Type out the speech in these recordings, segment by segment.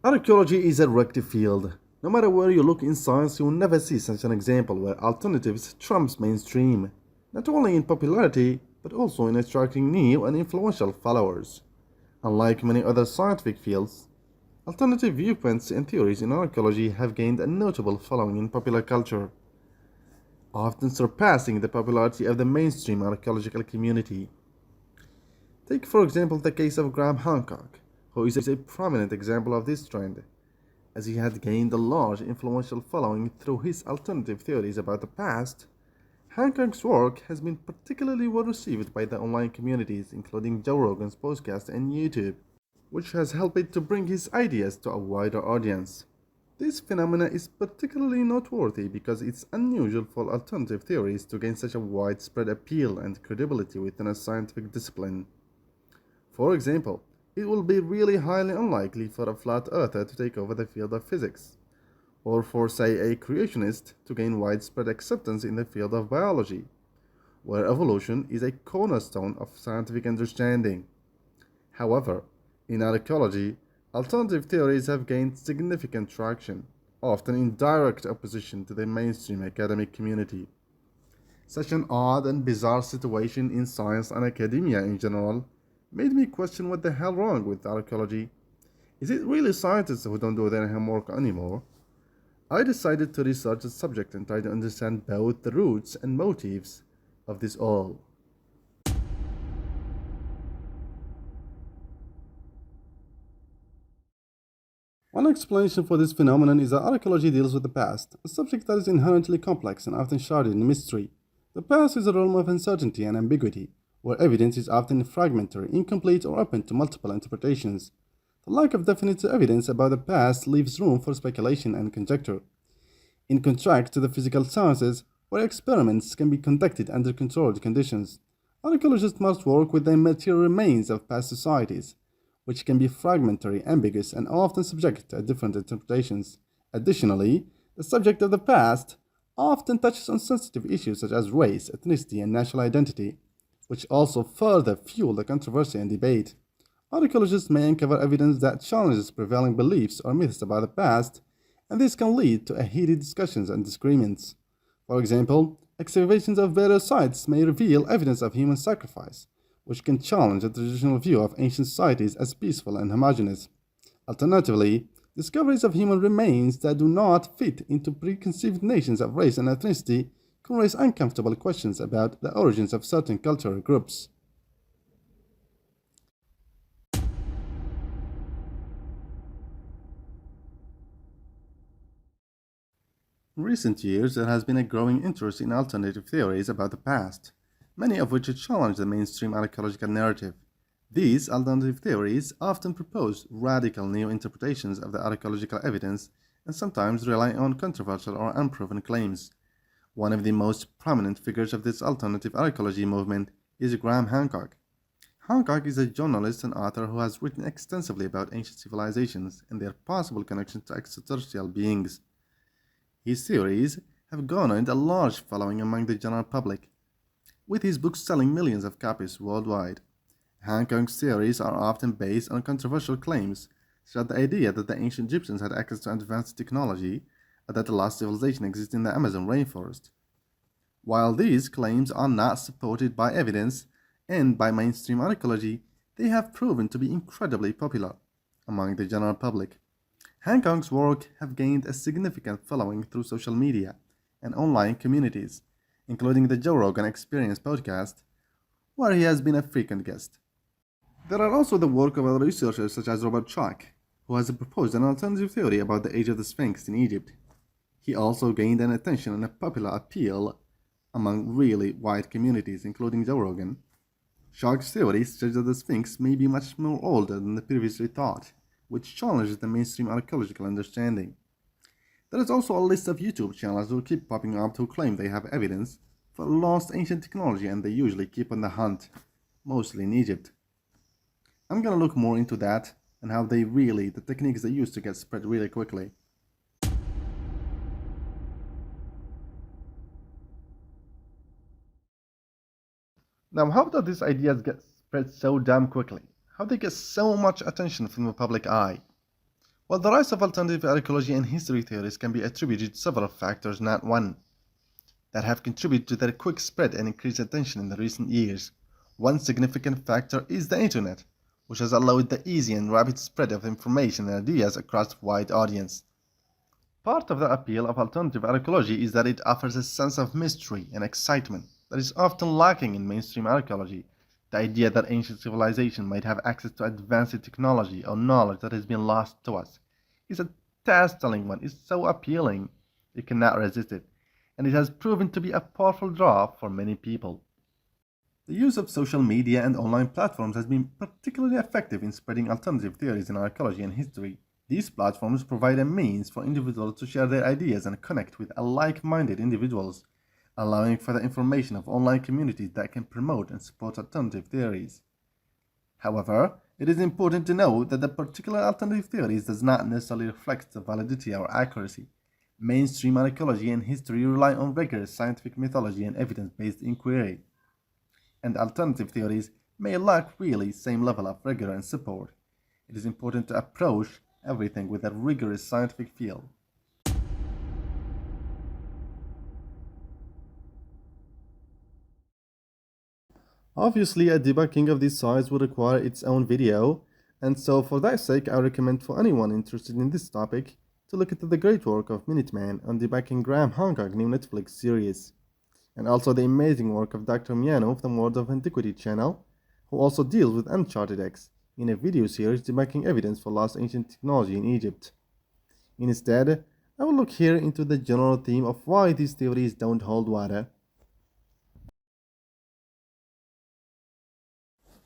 Archaeology is a active field. No matter where you look in science, you will never see such an example where alternatives trumps mainstream, not only in popularity, but also in attracting new and influential followers. Unlike many other scientific fields, alternative viewpoints and theories in archaeology have gained a notable following in popular culture, often surpassing the popularity of the mainstream archaeological community. Take, for example, the case of Graham Hancock, who is a prominent example of this trend, as he had gained a large influential following through his alternative theories about the past. Hancock's work has been particularly well received by the online communities, including Joe Rogan's podcast and YouTube, which has helped to bring his ideas to a wider audience. This phenomenon is particularly noteworthy because it's unusual for alternative theories to gain such a widespread appeal and credibility within a scientific discipline. For example, it will be really highly unlikely for a flat earther to take over the field of physics, or for, say, a creationist to gain widespread acceptance in the field of biology, where evolution is a cornerstone of scientific understanding. However, in archaeology, alternative theories have gained significant traction, often in direct opposition to the mainstream academic community. Such an odd and bizarre situation in science and academia in general made me question what the hell wrong with archaeology. Is it really scientists who don't do their homework anymore? I decided to research the subject and try to understand both the roots and motives of this all. One explanation for this phenomenon is that archaeology deals with the past, a subject that is inherently complex and often shrouded in mystery. The past is a realm of uncertainty and ambiguity, where evidence is often fragmentary, incomplete, or open to multiple interpretations. The lack of definite evidence about the past leaves room for speculation and conjecture. In contrast to the physical sciences, where experiments can be conducted under controlled conditions, archaeologists must work with the material remains of past societies, which can be fragmentary, ambiguous, and often subject to different interpretations. Additionally, the subject of the past often touches on sensitive issues such as race, ethnicity, and national identity, which also further fuel the controversy and debate. Archaeologists may uncover evidence that challenges prevailing beliefs or myths about the past, and this can lead to a heated discussions and disagreements. For example, excavations of burial sites may reveal evidence of human sacrifice, which can challenge the traditional view of ancient societies as peaceful and homogeneous. Alternatively, discoveries of human remains that do not fit into preconceived notions of race and ethnicity can raise uncomfortable questions about the origins of certain cultural groups. In recent years, there has been a growing interest in alternative theories about the past, many of which challenge the mainstream archaeological narrative. These alternative theories often propose radical new interpretations of the archaeological evidence and sometimes rely on controversial or unproven claims. One of the most prominent figures of this alternative archaeology movement is Graham Hancock. Hancock is a journalist and author who has written extensively about ancient civilizations and their possible connection to extraterrestrial beings. His theories have garnered a large following among the general public, with his books selling millions of copies worldwide. Hancock's theories are often based on controversial claims, such as the idea that the ancient Egyptians had access to advanced technology or that the lost civilization exists in the Amazon rainforest. While these claims are not supported by evidence and by mainstream archaeology, they have proven to be incredibly popular among the general public. Hancock's work have gained a significant following through social media and online communities, including the Joe Rogan Experience podcast, where he has been a frequent guest. There are also the work of other researchers such as Robert Schoch, who has proposed an alternative theory about the age of the Sphinx in Egypt. He also gained an attention and a popular appeal among really wide communities, including Joe Rogan. Schoch's theory suggests that the Sphinx may be much more older than the previously thought, which challenges the mainstream archaeological understanding. There is also a list of YouTube channels who keep popping up who claim they have evidence for lost ancient technology, and they usually keep on the hunt, mostly in Egypt. I'm gonna look more into that and how the techniques they use to get spread really quickly. Now, how do these ideas get spread so damn quickly? How they get so much attention from the public eye? While the rise of alternative archaeology and history theories can be attributed to several factors, not one, that have contributed to their quick spread and increased attention in the recent years. One significant factor is the internet, which has allowed the easy and rapid spread of information and ideas across a wide audience. Part of the appeal of alternative archaeology is that it offers a sense of mystery and excitement that is often lacking in mainstream archaeology. The idea that ancient civilization might have access to advanced technology or knowledge that has been lost to us is a dazzling one. It's so appealing you cannot resist it, and it has proven to be a powerful draw for many people. The use of social media and online platforms has been particularly effective in spreading alternative theories in archaeology and history. These platforms provide a means for individuals to share their ideas and connect with like-minded individuals, allowing for the information of online communities that can promote and support alternative theories. However, it is important to note that the particular alternative theories does not necessarily reflect the validity or accuracy. Mainstream archaeology and history rely on rigorous scientific methodology and evidence-based inquiry, and alternative theories may lack really same level of rigor and support. It is important to approach everything with a rigorous scientific feel. Obviously, a debunking of this size would require its own video, and so for that sake, I recommend for anyone interested in this topic to look into the great work of Minuteman on debunking Graham Hancock's new Netflix series, and also the amazing work of Dr. Miano of the World of Antiquity channel, who also deals with Uncharted X in a video series debunking evidence for lost ancient technology in Egypt. Instead, I will look here into the general theme of why these theories don't hold water.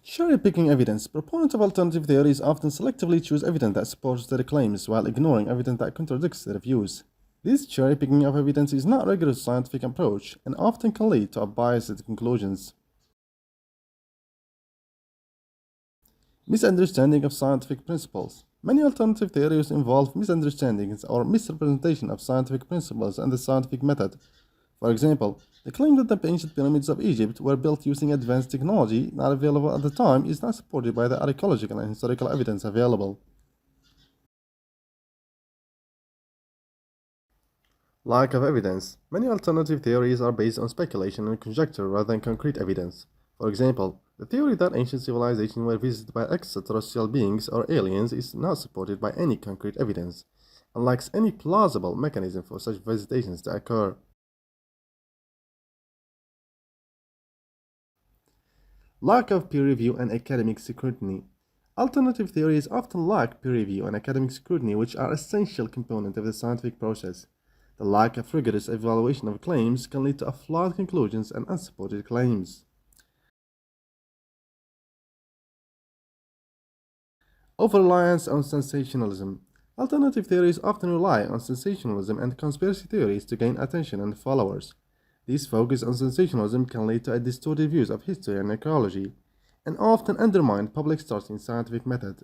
Cherry-picking evidence. Proponents of alternative theories often selectively choose evidence that supports their claims while ignoring evidence that contradicts their views. This cherry-picking of evidence is not a rigorous scientific approach and often can lead to biased conclusions. Misunderstanding of scientific principles. Many alternative theories involve misunderstandings or misrepresentation of scientific principles and the scientific method. For example, the claim that the ancient pyramids of Egypt were built using advanced technology not available at the time is not supported by the archaeological and historical evidence available. Lack of evidence. Many alternative theories are based on speculation and conjecture rather than concrete evidence. For example, the theory that ancient civilizations were visited by extraterrestrial beings or aliens is not supported by any concrete evidence and lacks any plausible mechanism for such visitations to occur. Lack of peer review and academic scrutiny. Alternative theories often lack peer review and academic scrutiny, which are essential components of the scientific process. The lack of rigorous evaluation of claims can lead to flawed conclusions and unsupported claims. Over-reliance on sensationalism. Alternative theories often rely on sensationalism and conspiracy theories to gain attention and followers. This focus on sensationalism can lead to distorted views of history and archaeology, and often undermine public trust in scientific method.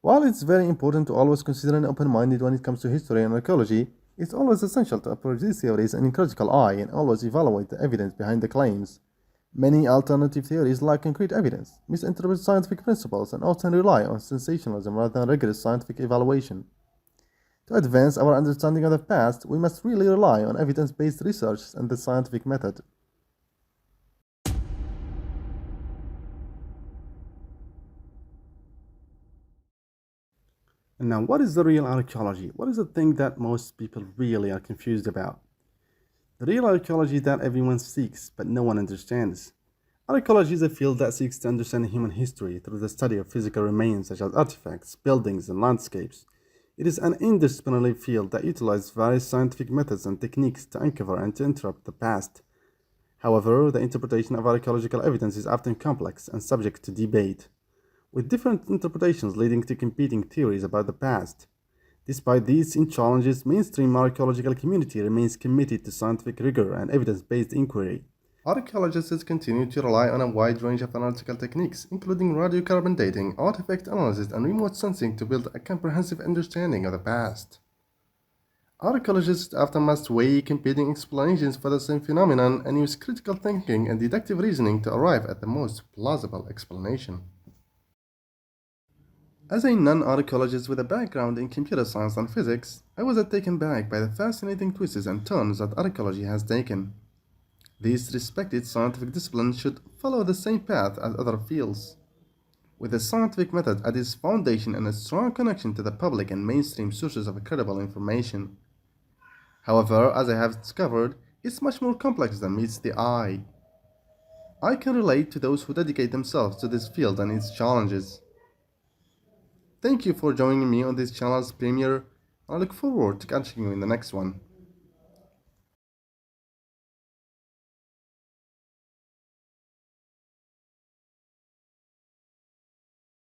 While it's very important to always consider an open-minded when it comes to history and archaeology, it's always essential to approach these theories in a critical eye and always evaluate the evidence behind the claims. Many alternative theories lack concrete evidence, misinterpret scientific principles, and often rely on sensationalism rather than rigorous scientific evaluation. To advance our understanding of the past, we must really rely on evidence-based research and the scientific method. And now, what is the real archaeology? What is the thing that most people really are confused about? The real archaeology is that everyone seeks, but no one understands. Archaeology is a field that seeks to understand human history through the study of physical remains such as artifacts, buildings, and landscapes. It is an interdisciplinary field that utilizes various scientific methods and techniques to uncover and to interrupt the past. However, the interpretation of archaeological evidence is often complex and subject to debate, with different interpretations leading to competing theories about the past. Despite these challenges, mainstream archaeological community remains committed to scientific rigor and evidence-based inquiry. Archaeologists continue to rely on a wide range of analytical techniques, including radiocarbon dating, artifact analysis, and remote sensing to build a comprehensive understanding of the past. Archaeologists often must weigh competing explanations for the same phenomenon and use critical thinking and deductive reasoning to arrive at the most plausible explanation. As a non-archaeologist with a background in computer science and physics, I was taken back by the fascinating twists and turns that archaeology has taken. These respected scientific disciplines should follow the same path as other fields, with the scientific method at its foundation and a strong connection to the public and mainstream sources of credible information. However, as I have discovered, it's much more complex than meets the eye. I can relate to those who dedicate themselves to this field and its challenges. Thank you for joining me on this channel's premiere, and I look forward to catching you in the next one.